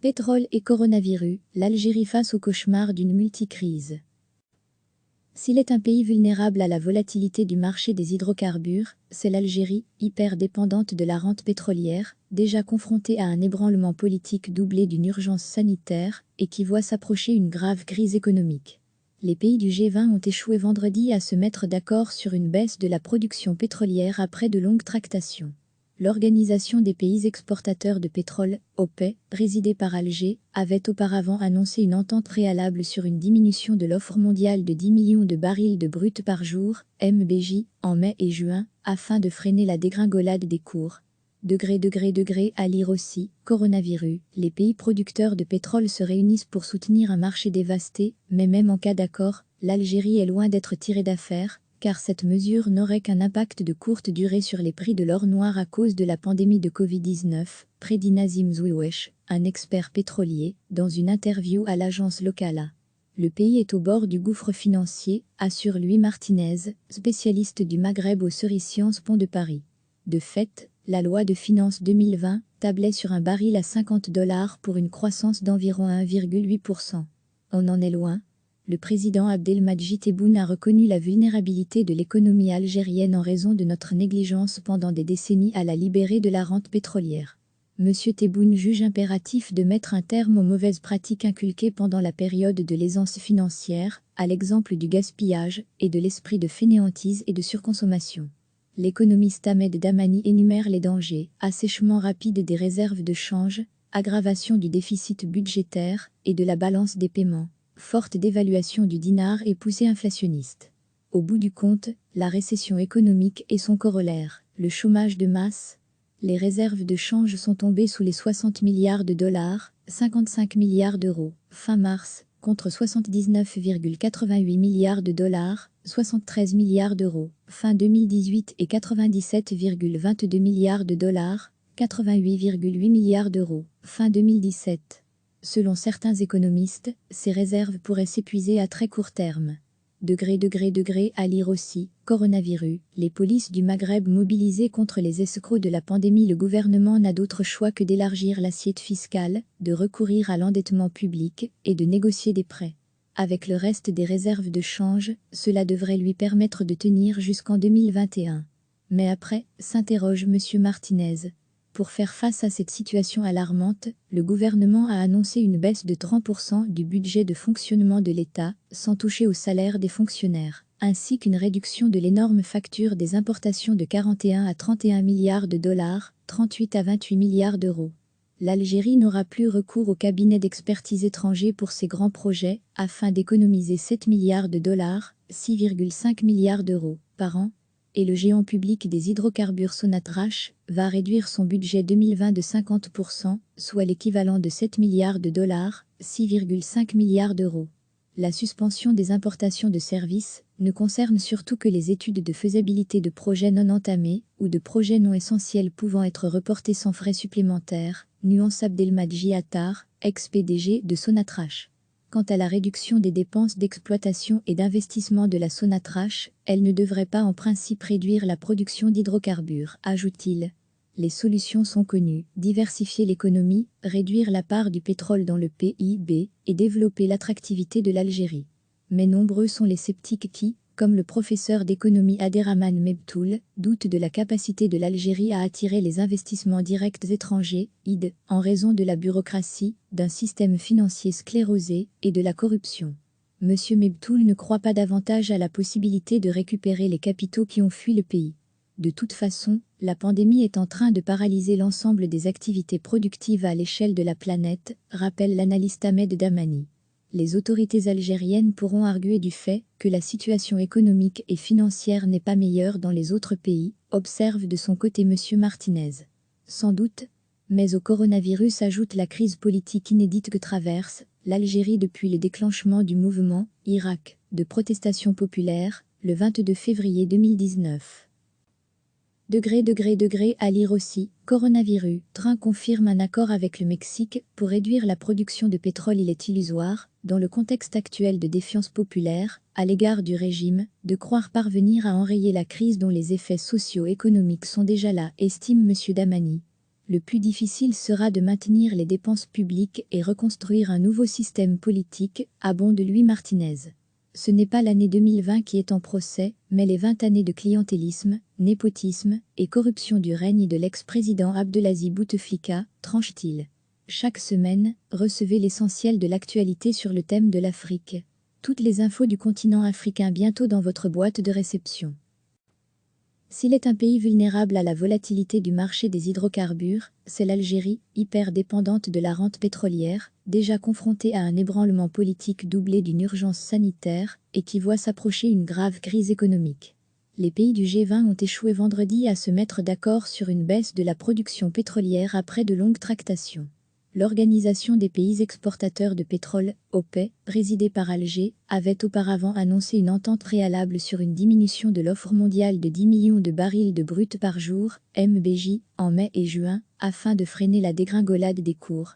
Pétrole et coronavirus, l'Algérie face au cauchemar d'une multicrise. S'il est un pays vulnérable à la volatilité du marché des hydrocarbures, c'est l'Algérie, hyper dépendante de la rente pétrolière, déjà confrontée à un ébranlement politique doublé d'une urgence sanitaire et qui voit s'approcher une grave crise économique. Les pays du G20 ont échoué vendredi à se mettre d'accord sur une baisse de la production pétrolière après de longues tractations. L'Organisation des pays exportateurs de pétrole, OPEC, présidée par Alger, avait auparavant annoncé une entente préalable sur une diminution de l'offre mondiale de 10 millions de barils de brut par jour, MBJ, en mai et juin, afin de freiner la dégringolade des cours. À lire aussi, coronavirus, les pays producteurs de pétrole se réunissent pour soutenir un marché dévasté, mais même en cas d'accord, l'Algérie est loin d'être tirée d'affaire, car cette mesure n'aurait qu'un impact de courte durée sur les prix de l'or noir à cause de la pandémie de Covid-19, prédit Nazim Zouiwesh, un expert pétrolier, dans une interview à l'agence Locala. Le pays est au bord du gouffre financier, assure Louis Martinez, spécialiste du Maghreb au Cerise Sciences Pont de Paris. De fait, la loi de finances 2020 tablait sur un baril à $50 pour une croissance d'environ 1,8%. On en est loin. Le président Abdelmadjid Tebboune a reconnu la vulnérabilité de l'économie algérienne en raison de notre négligence pendant des décennies à la libérer de la rente pétrolière. M. Tebboune juge impératif de mettre un terme aux mauvaises pratiques inculquées pendant la période de l'aisance financière, à l'exemple du gaspillage et de l'esprit de fainéantise et de surconsommation. L'économiste Ahmed Damani énumère les dangers: assèchement rapide des réserves de change, aggravation du déficit budgétaire et de la balance des paiements, forte dévaluation du dinar et poussée inflationniste. Au bout du compte, la récession économique et son corollaire, le chômage de masse. Les réserves de change sont tombées sous les 60 milliards de dollars, 55 milliards d'euros, fin mars, contre 79,88 milliards de dollars, 73 milliards d'euros, fin 2018 et 97,22 milliards de dollars, 88,8 milliards d'euros, fin 2017. Selon certains économistes, ces réserves pourraient s'épuiser à très court terme. À lire aussi, coronavirus, les polices du Maghreb mobilisées contre les escrocs de la pandémie. Le gouvernement n'a d'autre choix que d'élargir l'assiette fiscale, de recourir à l'endettement public et de négocier des prêts. Avec le reste des réserves de change, cela devrait lui permettre de tenir jusqu'en 2021. Mais après, s'interroge M. Martinez. Pour faire face à cette situation alarmante, le gouvernement a annoncé une baisse de 30% du budget de fonctionnement de l'État, sans toucher au salaire des fonctionnaires, ainsi qu'une réduction de l'énorme facture des importations de 41 à 31 milliards de dollars, 38 à 28 milliards d'euros. L'Algérie n'aura plus recours au cabinet d'expertise étranger pour ses grands projets, afin d'économiser 7 milliards de dollars, 6,5 milliards d'euros, par an. Et le géant public des hydrocarbures Sonatrach va réduire son budget 2020 de 50%, soit l'équivalent de 7 milliards de dollars, 6,5 milliards d'euros. La suspension des importations de services ne concerne surtout que les études de faisabilité de projets non entamés ou de projets non essentiels pouvant être reportés sans frais supplémentaires, nuance Abdelmadjid Attar, ex-PDG de Sonatrach. Quant à la réduction des dépenses d'exploitation et d'investissement de la Sonatrach, elle ne devrait pas en principe réduire la production d'hydrocarbures, ajoute-t-il. Les solutions sont connues: diversifier l'économie, réduire la part du pétrole dans le PIB et développer l'attractivité de l'Algérie. Mais nombreux sont les sceptiques qui, comme le professeur d'économie Abderrahmane Mebtoul, doutent de la capacité de l'Algérie à attirer les investissements directs étrangers, ID, en raison de la bureaucratie, d'un système financier sclérosé et de la corruption. M. Mebtoul ne croit pas davantage à la possibilité de récupérer les capitaux qui ont fui le pays. De toute façon, la pandémie est en train de paralyser l'ensemble des activités productives à l'échelle de la planète, rappelle l'analyste Ahmed Damani. Les autorités algériennes pourront arguer du fait que la situation économique et financière n'est pas meilleure dans les autres pays, observe de son côté M. Martinez. Sans doute, mais au coronavirus ajoute la crise politique inédite que traverse l'Algérie depuis le déclenchement du mouvement Irak de protestation populaire, le 22 février 2019. À lire aussi, coronavirus, Train confirme un accord avec le Mexique pour réduire la production de pétrole. Il est illusoire, dans le contexte actuel de défiance populaire, à l'égard du régime, de croire parvenir à enrayer la crise dont les effets socio-économiques sont déjà là, estime M. Damani. Le plus difficile sera de maintenir les dépenses publiques et reconstruire un nouveau système politique, abonde Louis Martinez. Ce n'est pas l'année 2020 qui est en procès, mais les 20 années de clientélisme, népotisme et corruption du règne de l'ex-président Abdelaziz Bouteflika, tranche-t-il. Chaque semaine, recevez l'essentiel de l'actualité sur le thème de l'Afrique. Toutes les infos du continent africain bientôt dans votre boîte de réception. S'il est un pays vulnérable à la volatilité du marché des hydrocarbures, c'est l'Algérie, hyper dépendante de la rente pétrolière, déjà confrontée à un ébranlement politique doublé d'une urgence sanitaire et qui voit s'approcher une grave crise économique. Les pays du G20 ont échoué vendredi à se mettre d'accord sur une baisse de la production pétrolière après de longues tractations. L'Organisation des pays exportateurs de pétrole, OPEC, présidée par Alger, avait auparavant annoncé une entente préalable sur une diminution de l'offre mondiale de 10 millions de barils de brut par jour, MBJ, en mai et juin, afin de freiner la dégringolade des cours.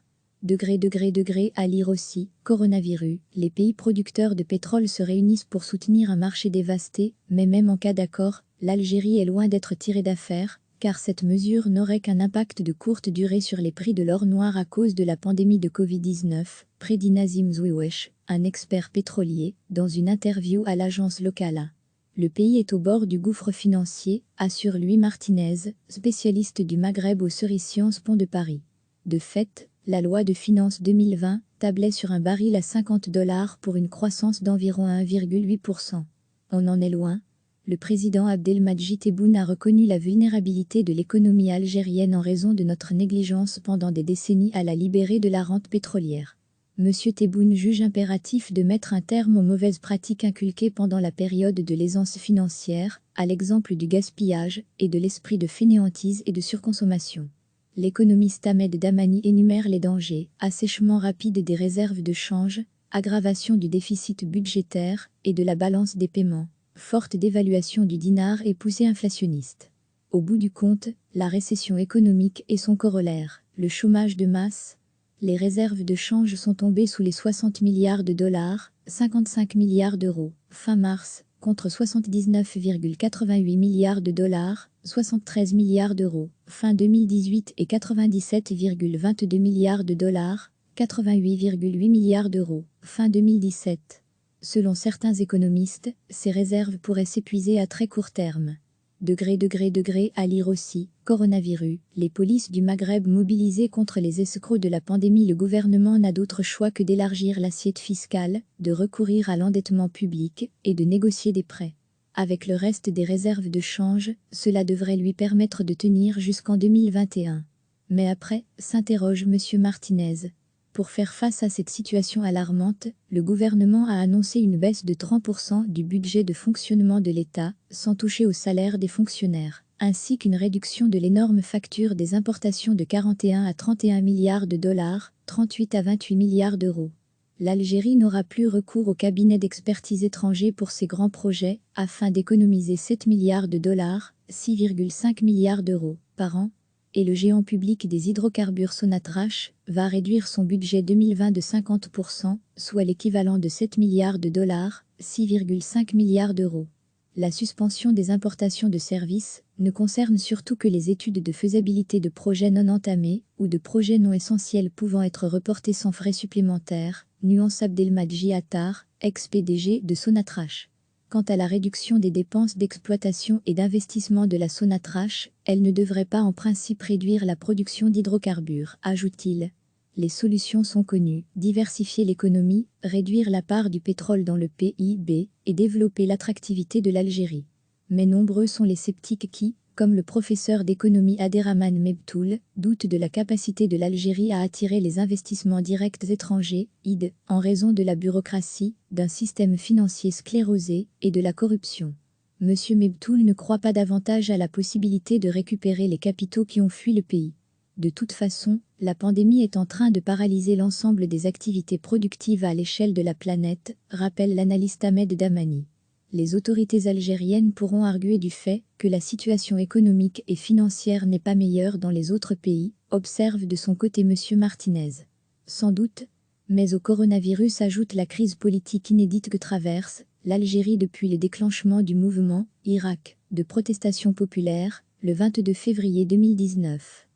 À lire aussi, coronavirus, les pays producteurs de pétrole se réunissent pour soutenir un marché dévasté, mais même en cas d'accord, l'Algérie est loin d'être tirée d'affaire, car cette mesure n'aurait qu'un impact de courte durée sur les prix de l'or noir à cause de la pandémie de Covid-19, prédit Nazim Zouiwesh, un expert pétrolier, dans une interview à l'agence locale. Le pays est au bord du gouffre financier, assure Louis Martinez, spécialiste du Maghreb au Cerise Sciences Pont de Paris. De fait, la loi de finances 2020 tablait sur un baril à $50 pour une croissance d'environ 1,8%. On en est loin. Le président Abdelmadjid Tebboune a reconnu la vulnérabilité de l'économie algérienne en raison de notre négligence pendant des décennies à la libérer de la rente pétrolière. Monsieur Tebboune juge impératif de mettre un terme aux mauvaises pratiques inculquées pendant la période de l'aisance financière, à l'exemple du gaspillage et de l'esprit de fainéantise et de surconsommation. L'économiste Ahmed Damani énumère les dangers: assèchement rapide des réserves de change, aggravation du déficit budgétaire et de la balance des paiements, forte dévaluation du dinar et poussée inflationniste. Au bout du compte, la récession économique et son corollaire, le chômage de masse. Les réserves de change sont tombées sous les 60 milliards de dollars, 55 milliards d'euros, fin mars, contre 79,88 milliards de dollars, 73 milliards d'euros, fin 2018 et 97,22 milliards de dollars, 88,8 milliards d'euros, fin 2017. Selon certains économistes, ces réserves pourraient s'épuiser à très court terme. À lire aussi, coronavirus, les polices du Maghreb mobilisées contre les escrocs de la pandémie. Le gouvernement n'a d'autre choix que d'élargir l'assiette fiscale, de recourir à l'endettement public et de négocier des prêts. Avec le reste des réserves de change, cela devrait lui permettre de tenir jusqu'en 2021. Mais après, s'interroge Monsieur Martinez. Pour faire face à cette situation alarmante, le gouvernement a annoncé une baisse de 30% du budget de fonctionnement de l'État, sans toucher au salaire des fonctionnaires, ainsi qu'une réduction de l'énorme facture des importations de 41 à 31 milliards de dollars, 38 à 28 milliards d'euros. L'Algérie n'aura plus recours au cabinet d'expertise étranger pour ses grands projets, afin d'économiser 7 milliards de dollars, 6,5 milliards d'euros, par an. Et le géant public des hydrocarbures Sonatrach va réduire son budget 2020 de 50%, soit l'équivalent de 7 milliards de dollars, 6,5 milliards d'euros. La suspension des importations de services ne concerne surtout que les études de faisabilité de projets non entamés ou de projets non essentiels pouvant être reportés sans frais supplémentaires, nuance Abdelmadjid Attar, ex-PDG de Sonatrach. Quant à la réduction des dépenses d'exploitation et d'investissement de la Sonatrach, elle ne devrait pas en principe réduire la production d'hydrocarbures, ajoute-t-il. Les solutions sont connues: diversifier l'économie, réduire la part du pétrole dans le PIB et développer l'attractivité de l'Algérie. Mais nombreux sont les sceptiques qui, comme le professeur d'économie Abderrahmane Mebtoul, doutent de la capacité de l'Algérie à attirer les investissements directs étrangers, ID, en raison de la bureaucratie, d'un système financier sclérosé et de la corruption. M. Mebtoul ne croit pas davantage à la possibilité de récupérer les capitaux qui ont fui le pays. De toute façon, la pandémie est en train de paralyser l'ensemble des activités productives à l'échelle de la planète, rappelle l'analyste Ahmed Damani. Les autorités algériennes pourront arguer du fait que la situation économique et financière n'est pas meilleure dans les autres pays, observe de son côté M. Martinez. Sans doute, mais au coronavirus ajoute la crise politique inédite que traverse l'Algérie depuis le déclenchement du mouvement Irak de protestation populaire le 22 février 2019.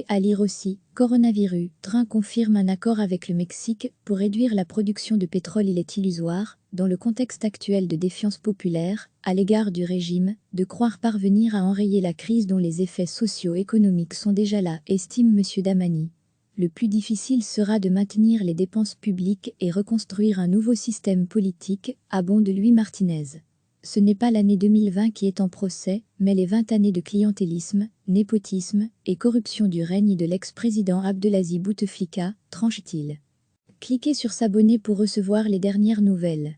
À lire aussi, coronavirus, Train confirme un accord avec le Mexique pour réduire la production de pétrole. Il est illusoire, dans le contexte actuel de défiance populaire, à l'égard du régime, de croire parvenir à enrayer la crise dont les effets socio-économiques sont déjà là, estime M. Damani. Le plus difficile sera de maintenir les dépenses publiques et reconstruire un nouveau système politique, abonde Louis Martinez. Ce n'est pas l'année 2020 qui est en procès, mais les 20 années de clientélisme, népotisme et corruption du règne de l'ex-président Abdelaziz Bouteflika, tranche-t-il. Cliquez sur s'abonner pour recevoir les dernières nouvelles.